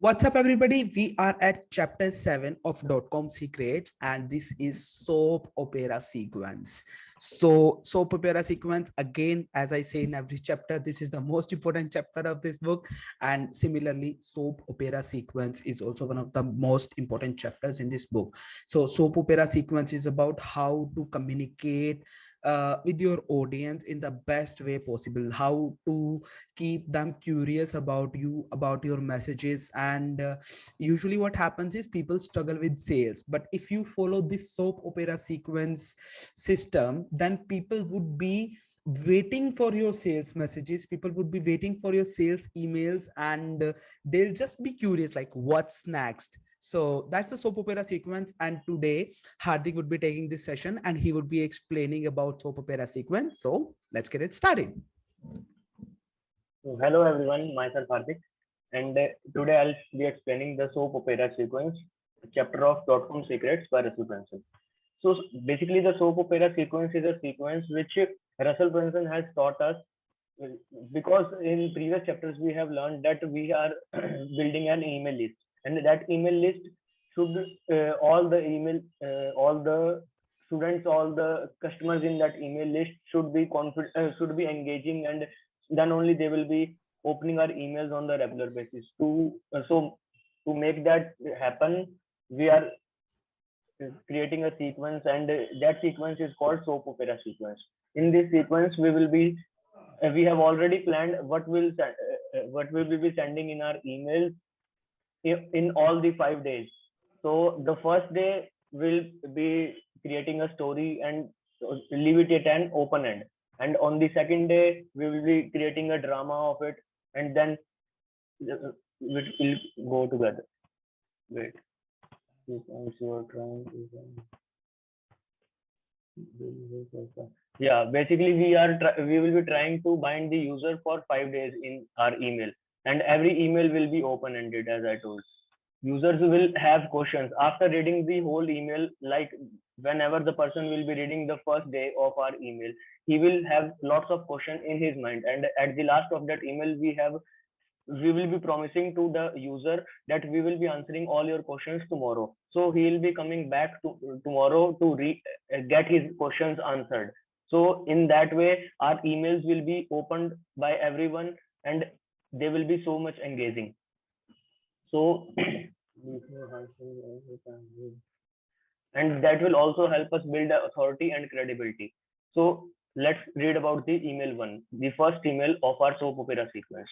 What's up, everybody? We are at chapter 7 of .com Secrets, and this is soap opera sequence. So, soap opera sequence, again, as I say in every chapter, this is the most important chapter of this book. And similarly, soap opera sequence is also one of the most important chapters in this book. So, soap opera sequence is about how to communicate with your audience in the best way possible, how to keep them curious about you, about your messages. And usually what happens is people struggle with sales, but if you follow this soap opera sequence system, then people would be waiting for your sales messages, people would be waiting for your sales emails, and they'll just be curious like what's next. So that's the soap opera sequence, and today Hardik would be taking this session and he would be explaining about soap opera sequence. So let's get it started. So, hello everyone, myself Hardik, and today I'll be explaining the soap opera sequence, chapter of .com Secrets by Russell Brunson. So basically, the soap opera sequence is a sequence which Russell Brunson has taught us because in previous chapters we have learned that we are building an email list, and that email list should all the students, all the customers in that email list should be should be engaging, and then only they will be opening our emails on the regular basis. To make that happen, we are creating a sequence, and that sequence is called soap opera sequence. In this sequence, we have already planned what we will be sending in our emails in all the 5 days. So the first day will be creating a story and leave it at an open end. And on the second day, we will be creating a drama of it, and then it will go together. Wait, this you are trying to. Yeah, basically we will be trying to bind the user for 5 days in our email, and every email will be open ended, as I told. Users will have questions after reading the whole email. Like whenever the person will be reading the first day of our email, he will have lots of questions in his mind, and at the last of that email we will be promising to the user that we will be answering all your questions tomorrow. So he will be coming back to tomorrow to get his questions answered. So in that way, our emails will be opened by everyone, and they will be so much engaging. So and that will also help us build authority and credibility. So let's read about the email one, the first email of our soap opera sequence.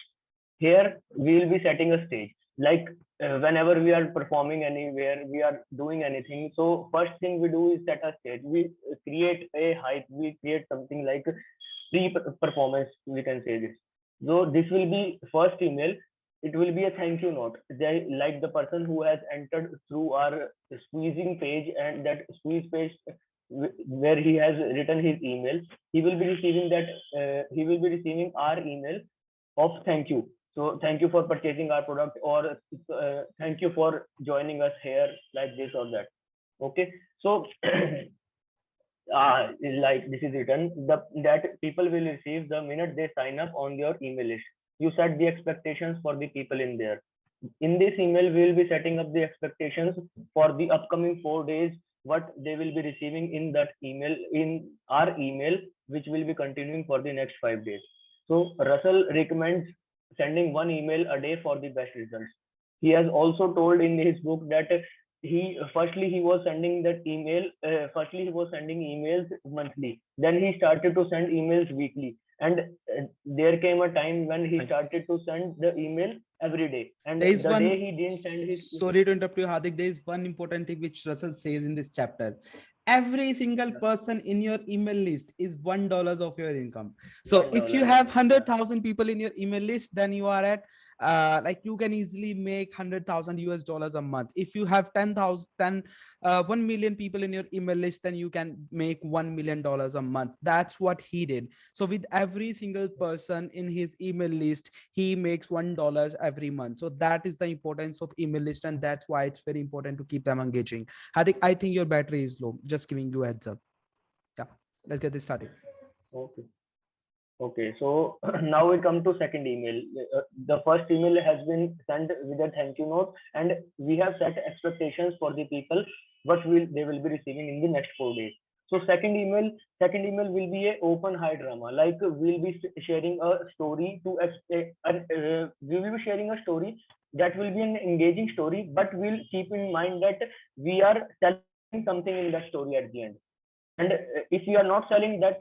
Here we will be setting a stage. Like whenever we are performing anywhere, we are doing anything. So first thing we do is set a stage. We create a hype. We create something like pre-performance. We can say this. So this will be first email. It will be a thank you note. They, like the person who has entered through our squeezing page, and that squeeze page where he has written his email, he will be receiving that. He will be receiving our email of thank you. So thank you for purchasing our product, or thank you for joining us here, like this or that. Okay, so like this is written, that people will receive the minute they sign up on your email list. You set the expectations for the people in there. In this email, we will be setting up the expectations for the upcoming 4 days, what they will be receiving in that email, in our email, which will be continuing for the next 5 days. So Russell recommends sending one email a day for the best results. He has also told in his book that he was sending that email. Firstly, he was sending emails monthly. Then he started to send emails weekly, and there came a time when he started to send the email every day. And There is the one, day he didn't send his. sorry to interrupt you, Hardik. There is one important thing which Russell says in this chapter. Every single person in your email list is $1 of your income. So if you $1. have 100,000 people in your email list, then you are at like you can easily make 100,000 US dollars a month. If you have 1 million people in your email list, then you can make $1 million a month. That's what he did. So with every single person in his email list, he makes $1 every month. So that is the importance of email list, and that's why it's very important to keep them engaging. I think your battery is low. Just giving you a heads up. Yeah, let's get this started. Okay. Okay, so now we come to second email. The first email has been sent with a thank you note, and we have set expectations for the people what will they will be receiving in the next 4 days. So second email will be a open high drama. Like we'll be sharing a story to we will be sharing a story that will be an engaging story, but we'll keep in mind that we are selling something in that story at the end. And if you are not selling that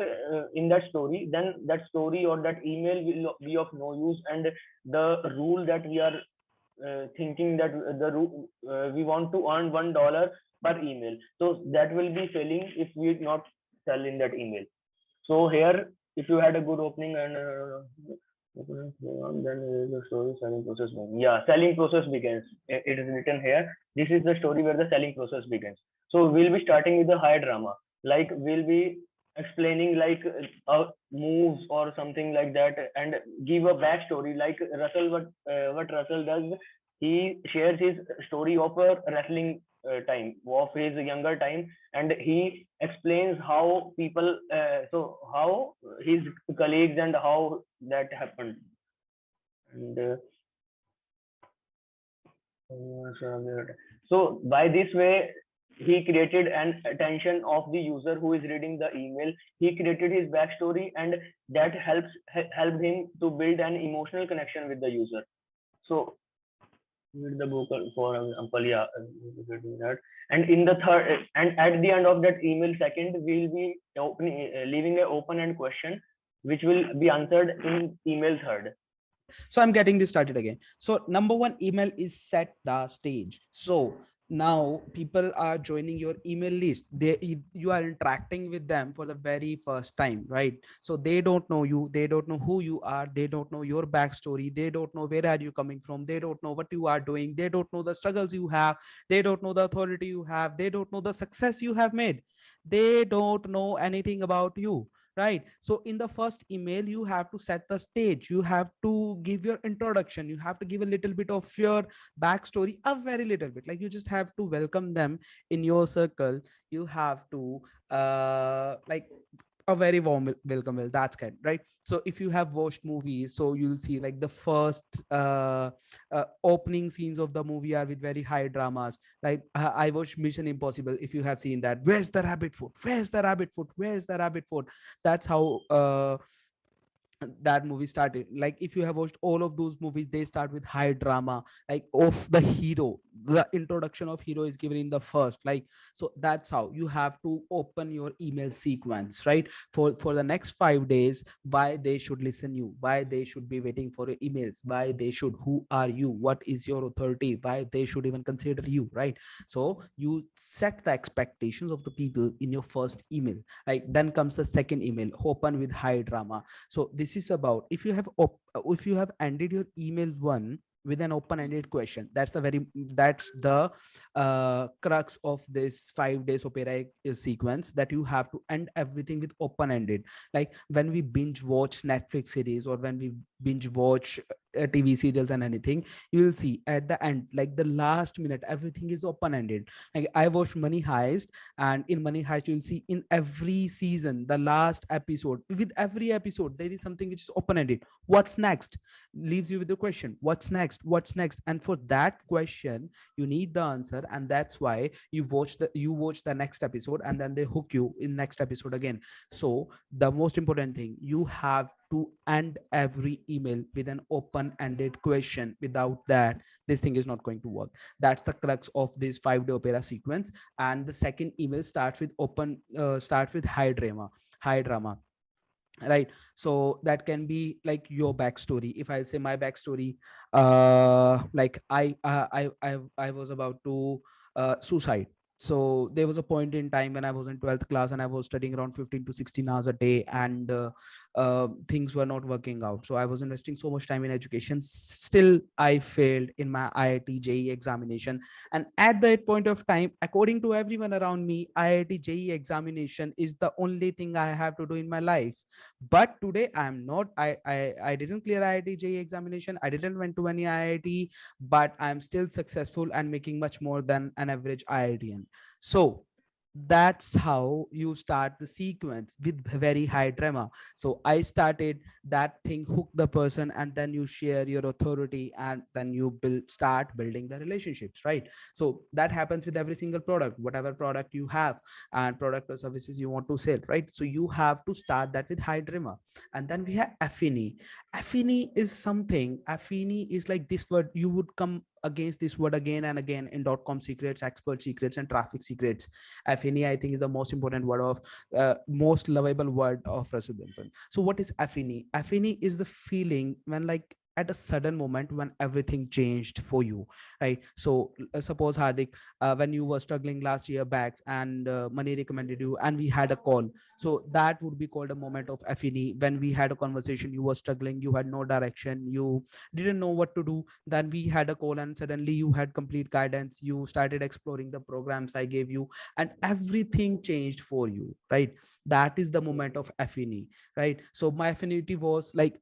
in that story, then that story or that email will be of no use. And the rule that we are thinking that we want to earn $1 per email, so that will be failing if we not sell in that email. So here, if you had a good opening and then the story selling process begins. Yeah, selling process begins. It is written here. This is the story where the selling process begins. So we'll be starting with the high drama. Like we'll be explaining like moves or something like that, and give a backstory. Like Russell, what Russell does, he shares his story of a wrestling time of his younger time, and he explains how people so how his colleagues and how that happened. And so by this way he created an attention of the user who is reading the email. He created his backstory, and that helped him to build an emotional connection with the user. So read the book, for example. Yeah, that. And in the third, and at the end of that email second, we'll be leaving an open end question which will be answered in email third. So I'm getting this started again. So number one, email is set the stage. So now people are joining your email list. You are interacting with them for the very first time, right? So they don't know you, they don't know who you are, they don't know your backstory, they don't know where are you coming from, they don't know what you are doing, they don't know the struggles you have, they don't know the authority you have, they don't know the success you have made, they don't know anything about you, right? So in the first email you have to set the stage, you have to give your introduction, you have to give a little bit of your backstory, a very little bit, like you just have to welcome them in your circle. You have to like a very warm welcome. Well, that's kind, right? So if you have watched movies, so you'll see like the first opening scenes of the movie are with very high dramas. Like I watched Mission Impossible. If you have seen that, where's the rabbit foot, where's the rabbit foot, where's the rabbit foot, that's how that movie started. Like if you have watched all of those movies, they start with high drama, like of the hero, the introduction of hero is given in the first, like, so that's how you have to open your email sequence, right? For the next 5 days, why they should listen you, why they should be waiting for your emails, why they should, who are you, what is your authority, why they should even consider you, right? So you set the expectations of the people in your first email. Like then comes the second email, open with high drama. So this is about, if you have if you have ended your email one with an open-ended question, that's the very, that's the crux of this 5 days opera sequence, that you have to end everything with open-ended. Like when we binge watch Netflix series, or when we binge watch TV serials and anything, you will see at the end, like the last minute, everything is open-ended. Like I watched Money Heist, and in Money Heist you'll see in every season, the last episode, with every episode there is something which is open-ended. What's next? Leaves you with the question, what's next, what's next? And for that question you need the answer, and that's why you watch the next episode, and then they hook you in next episode again. So the most important thing, you have to end every email with an open-ended question. Without that, this thing is not going to work. That's the crux of this 5-day opera sequence. And the second email starts with starts with high drama, right? So that can be like your backstory. If I say my backstory, like I was about to suicide. So there was a point in time when I was in 12th class, and I was studying around 15 to 16 hours a day, and things were not working out. So I was investing so much time in education, still I failed in my IIT JE examination. And at that point of time, according to everyone around me, IIT JE examination is the only thing I have to do in my life. But today I'm not, I didn't clear IIT JEE examination, I didn't went to any IIT, but I'm still successful and making much more than an average IITian. So that's how you start the sequence with very high drama. So I started that thing, hook the person, and then you share your authority, and then you start building the relationships, right? So that happens with every single product, whatever product you have and product or services you want to sell, right? So you have to start that with high drama. And then we have affinity. Affinity is like this word, you would come against this word again and again in .com secrets, expert secrets, and traffic secrets. Affinity, I think, is the most important word of most lovable word of Russell Brunson. So what is affinity? Affinity is the feeling when, like, at a sudden moment when everything changed for you, right? So suppose Hardik, when you were struggling last year back, and money recommended you, and we had a call. So that would be called a moment of affinity. When we had a conversation, you were struggling, you had no direction, you didn't know what to do, then we had a call, and suddenly you had complete guidance, you started exploring the programs I gave you, and everything changed for you, right? That is the moment of affinity, right? So my affinity was like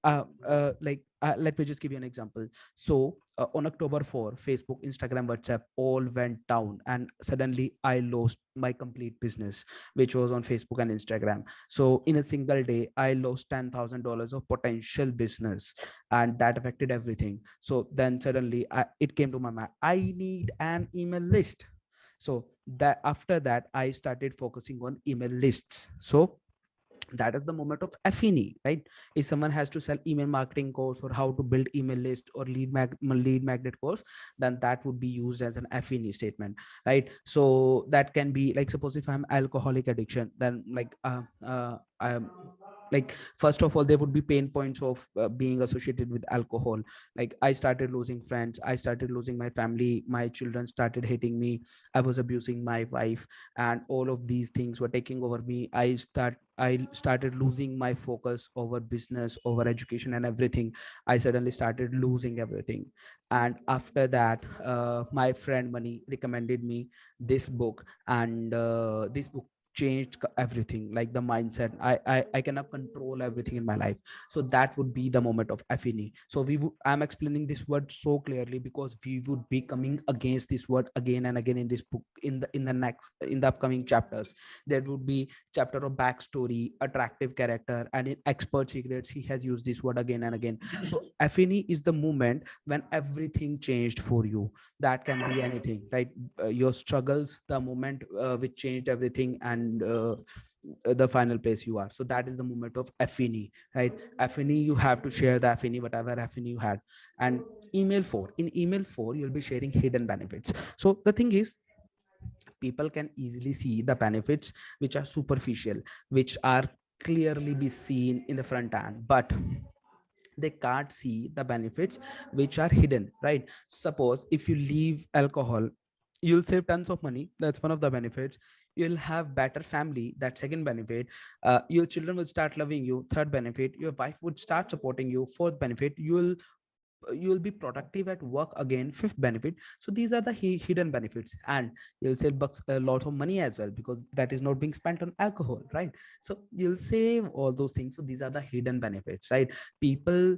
let me just give you an example. So on October 4, Facebook, Instagram, WhatsApp all went down, and suddenly I lost my complete business, which was on Facebook and Instagram. So in a single day I lost $10,000 of potential business, and that affected everything. So then suddenly it came to my mind, I need an email list. So that after that I started focusing on email lists. So that is the moment of affinity, right? If someone has to sell email marketing course, or how to build email list, or lead magnet course, then that would be used as an affinity statement, right? So that can be like, suppose if I'm alcoholic addiction, then I'm like, first of all, there would be pain points of being associated with alcohol. Like, I started losing friends, I started losing my family, my children started hating me, I was abusing my wife, and all of these things were taking over me. I started losing my focus over business, over education, and everything. I suddenly started losing everything. And after that, my friend Money recommended me this book, and this book changed everything, like the mindset. I cannot control everything in my life. So that would be the moment of affinity. So I'm explaining this word so clearly because we would be coming against this word again and again in this book, in the upcoming chapters. There would be chapter of backstory, attractive character, and in expert secrets he has used this word again and again. So affinity is the moment when everything changed for you. That can be anything, right? Your struggles, the moment which changed everything, and the final place you are. So that is the moment of affinity, right? Affinity, you have to share the affinity, whatever affinity you had. And email 4 you'll be sharing hidden benefits. So the thing is, people can easily see the benefits which are superficial, which are clearly be seen in the front end, but they can't see the benefits which are hidden, right? Suppose if you leave alcohol, you'll save tons of money, that's one of the benefits. You'll have better family, that second benefit. Your children will start loving you, third benefit. Your wife would start supporting you, fourth benefit. You'll be productive at work again, fifth benefit. So these are the hidden benefits. And you'll save bucks a lot of money as well, because that is not being spent on alcohol, right? So you'll save all those things. So these are the hidden benefits, right? People,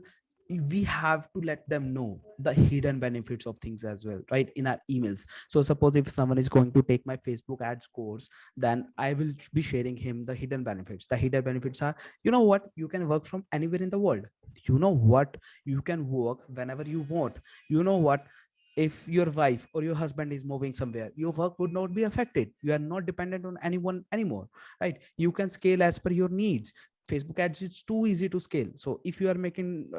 we have to let them know the hidden benefits of things as well, right, in our emails. So suppose if someone is going to take my Facebook ads course, then I will be sharing him the hidden benefits. The hidden benefits are, you know what, you can work from anywhere in the world. You know what, you can work whenever you want. You know what, if your wife or your husband is moving somewhere, your work would not be affected. You are not dependent on anyone anymore, right? You can scale as per your needs. Facebook ads, it's too easy to scale. So if you are making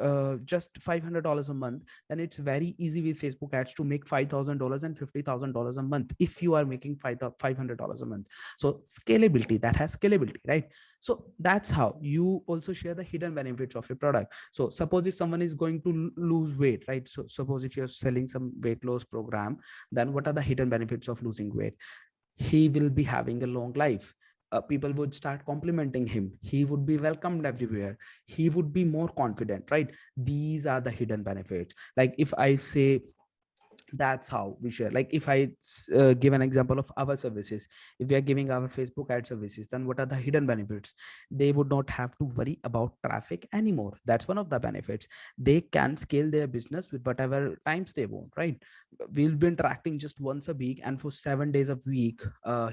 just $500 a month, then it's very easy with Facebook ads to make $5,000 and $50,000 a month if you are making $500 a month. So scalability, that has scalability, right? So that's how you also share the hidden benefits of your product. So suppose if someone is going to lose weight, right? So suppose if you're selling some weight loss program, then what are the hidden benefits of losing weight? He will be having a long life. People would start complimenting him, he would be welcomed everywhere, he would be more confident, right? These are the hidden benefits. Like if I say That's how we share. Like if I give an example of our services, if we are giving our Facebook ad services, then what are the hidden benefits? They would not have to worry about traffic anymore. That's one of the benefits. They can scale their business with whatever times they want, right? We'll be interacting just once a week, and for 7 days a week,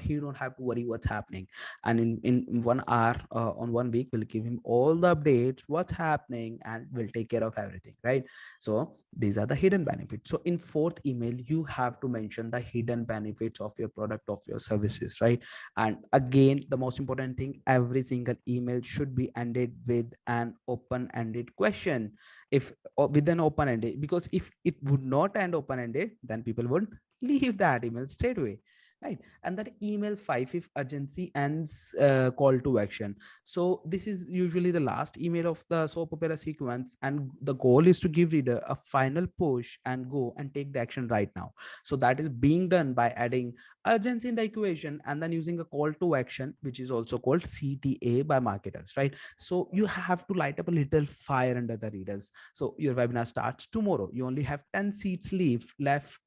he don't have to worry what's happening. And in 1 hour, on 1 week, we'll give him all the updates, what's happening, and we'll take care of everything, right? So these are the hidden benefits. So in fourth email, you have to mention the hidden benefits of your product, of your services, right? And again, the most important thing, every single email should be ended with an open-ended question. If with an open-ended, because if it would not end open-ended, then people would leave that email straight away, right? And that email 5, if urgency ends call to action. So this is usually the last email of the soap opera sequence, and the goal is to give reader a final push and go and take the action right now. So that is being done by adding urgency in the equation and then using a call to action, which is also called CTA by marketers, right? So you have to light up a little fire under the readers. So your webinar starts tomorrow, you only have 10 seats left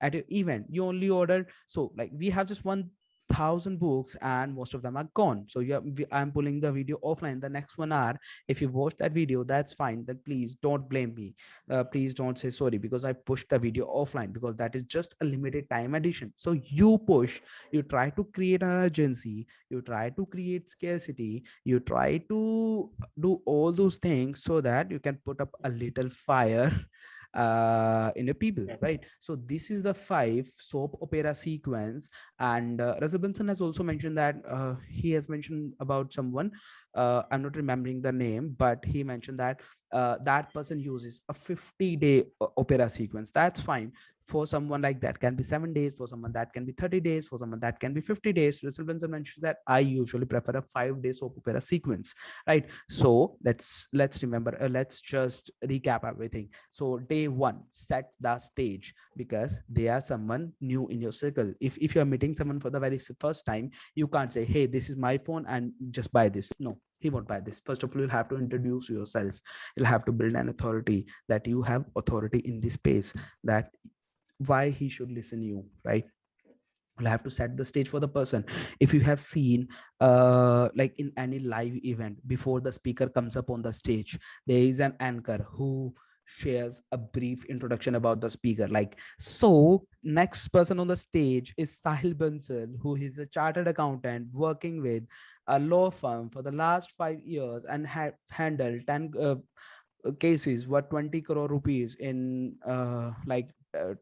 at your event, you only ordered, so like we have just 1,000 books and most of them are gone. So I'm pulling the video offline the next 1 hour. If you watch that video, that's fine, then please don't blame me. Please don't say sorry because I pushed the video offline, because that is just a limited time edition. So you push, you try to create an urgency, you try to create scarcity, you try to do all those things so that you can put up a little fire in a people, right? So this is the 5 soap opera sequence. And Russell Brunson has also mentioned that he has mentioned about someone, I'm not remembering the name, but he mentioned that that person uses a 50-day opera sequence. That's fine. For someone like that can be 7 days, for someone that can be 30 days, for someone that can be 50 days. Russell Brunson mentions that I usually prefer a 5-day soap opera sequence, right? So let's remember, let's just recap everything. So day one, set the stage, because they are someone new in your circle. If you're meeting someone for the very first time, you can't say, hey, this is my phone and just buy this. No, he won't buy this. First of all, you'll have to introduce yourself. You'll have to build an authority, that you have authority in this space, that why he should listen you, right? You'll have to set the stage for the person. If you have seen like in any live event, before the speaker comes up on the stage, there is an anchor who shares a brief introduction about the speaker. Like, so next person on the stage is Sahil Bansal, who is a chartered accountant working with a law firm for the last 5 years and had handled 10 cases worth 20 crore rupees in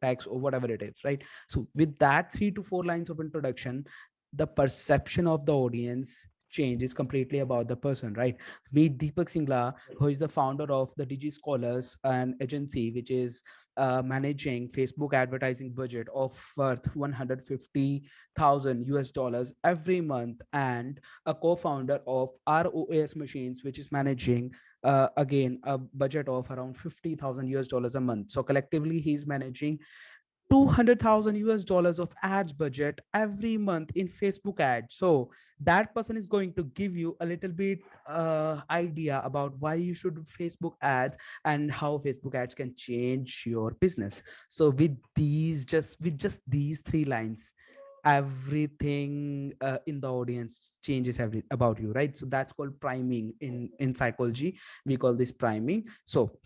tax or whatever it is, right? So with that 3 to 4 lines of introduction, the perception of the audience changes completely about the person, right? Meet Deepak Singla, who is the founder of the Digi Scholars, an agency which is managing Facebook advertising budget of worth 150,000 US dollars every month, and a co-founder of ROAS Machines, which is managing again a budget of around 50,000 US dollars a month. So collectively, he's managing 200,000 US dollars of ads budget every month in Facebook ads. So that person is going to give you a little bit idea about why you should do Facebook ads and how Facebook ads can change your business. So with just these 3 lines, everything in the audience changes every about you, right? So that's called priming in psychology. We call this priming. So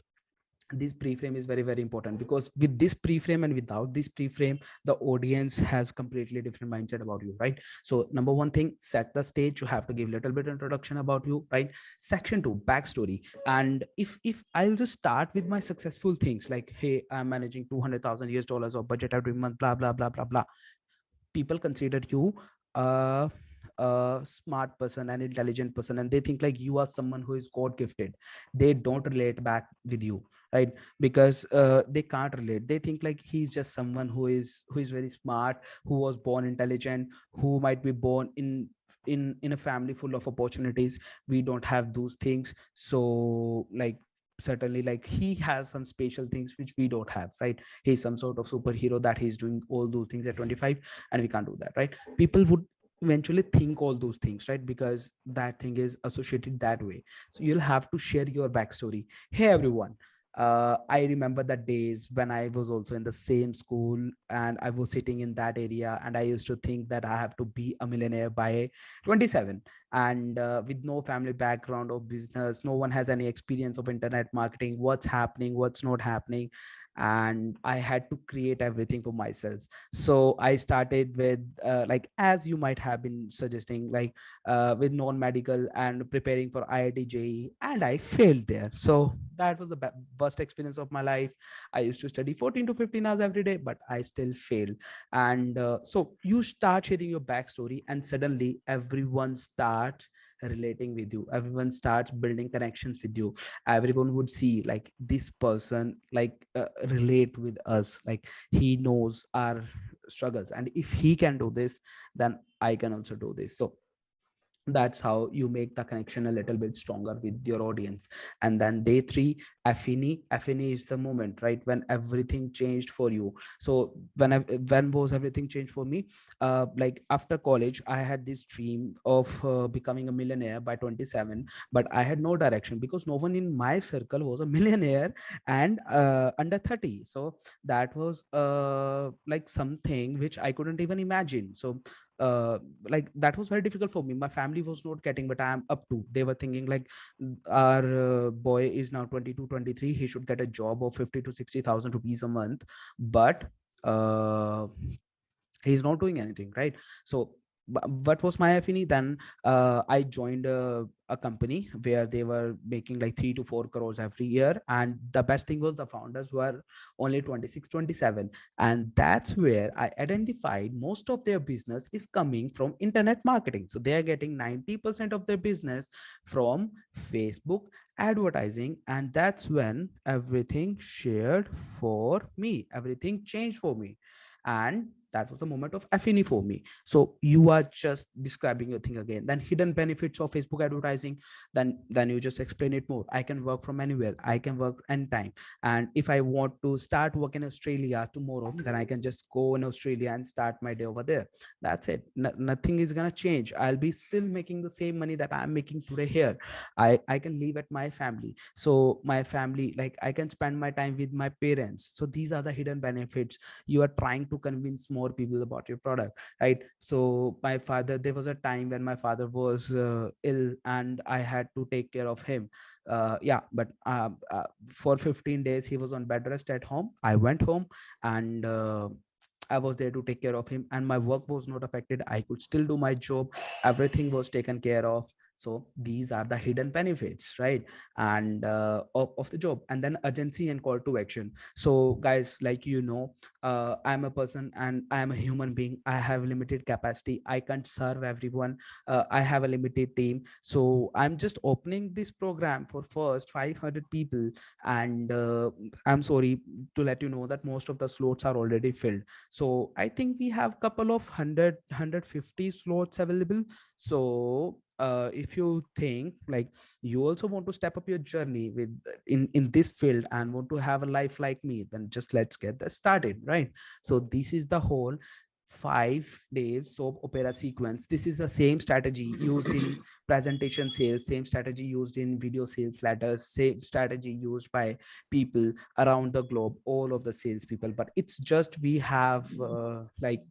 this pre-frame is very very important, because with this pre-frame and without this pre-frame, the audience has completely different mindset about you, right? So number one thing, set the stage. You have to give a little bit introduction about you, right? Section 2, backstory. And if I'll just start with my successful things, like, hey, I'm managing 200,000 US dollars of budget every month, blah blah blah blah blah, people consider you a, a smart person, an intelligent person, and they think like you are someone who is god gifted. They don't relate back with you, right? Because they can't relate. They think like he's just someone who is very smart, who was born intelligent, who might be born in a family full of opportunities. We don't have those things. So like, certainly, like, he has some special things which we don't have, right? He's some sort of superhero, that he's doing all those things at 25, and we can't do that, right? People would eventually think all those things, right? Because that thing is associated that way. So you'll have to share your backstory. Hey everyone, I remember the days when I was also in the same school and I was sitting in that area, and I used to think that I have to be a millionaire by 27. And with no family background of business, no one has any experience of internet marketing, what's happening, what's not happening. And I had to create everything for myself. So I started with like, as you might have been suggesting, like with non-medical and preparing for IIT JEE, and I failed there. So that was the worst experience of my life. I used to study 14 to 15 hours every day, but I still failed. And so you start sharing your backstory, and suddenly everyone starts relating with you, everyone starts building connections with you. Everyone would see like this person like relate with us, like he knows our struggles, and if he can do this, then I can also do this. So that's how you make the connection a little bit stronger with your audience. And then day three, affinity is the moment, right, when everything changed for you. So when was everything changed for me? Like after college, I had this dream of becoming a millionaire by 27, but I had no direction because no one in my circle was a millionaire and under 30. So that was like something which I couldn't even imagine. So like that was very difficult for me. My family was not getting, but I am up to. They were thinking like, our boy is now 22, 23. He should get a job of 50 to 60,000 rupees a month, but uh, he's not doing anything, right? So what was my affinity then? I joined a company where they were making like 3 to 4 crores every year, and the best thing was the founders were only 26, 27. And that's where I identified most of their business is coming from internet marketing. So they are getting 90% of their business from Facebook advertising. And that's when everything shared for me, everything changed for me. And that was the moment of affinity for me. So you are just describing your thing again. Then hidden benefits of Facebook advertising. Then you just explain it more. I can work from anywhere, I can work anytime. And if I want to start work in Australia tomorrow, then I can just go in Australia and start my day over there. That's it. Nothing is gonna change. I'll be still making the same money that I'm making today here. I can live at my family. So my family, like I can spend my time with my parents. So these are the hidden benefits. You are trying to convince more people about your product, right? So my father, there was a time when my father was ill and I had to take care of him. Yeah, but for 15 days he was on bed rest at home. I went home, and I was there to take care of him, and my work was not affected. I could still do my job. Everything was taken care of. So these are the hidden benefits, right? And of the job. And then urgency and call to action. So guys, like, I'm a person and I'm a human being. I have limited capacity. I can't serve everyone. I have a limited team. So I'm just opening this program for first 500 people. And I'm sorry to let you know that most of the slots are already filled. So I think we have couple of 150 slots available. So if you think like you also want to step up your journey with in this field and want to have a life like me, then just let's get that started, right? So this is the whole 5 days soap opera sequence. This is the same strategy used in presentation sales, same strategy used in video sales letters, same strategy used by people around the globe, all of the sales people. But it's just we have like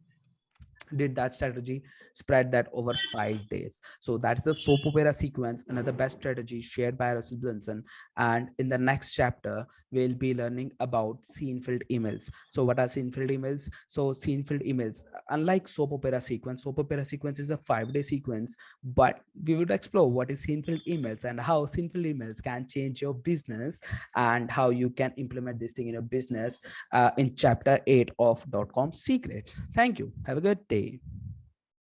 did that strategy, spread that over 5 days. So that's the soap opera sequence, another best strategy shared by Russell Brunson. And in the next chapter, we'll be learning about scene filled emails. So what are scene filled emails? So scene filled emails, unlike soap opera sequence is a 5 day sequence, but we would explore what is scene filled emails and how scene filled emails can change your business and how you can implement this thing in your business in chapter 8 of .com Secrets. Thank you. Have a good day.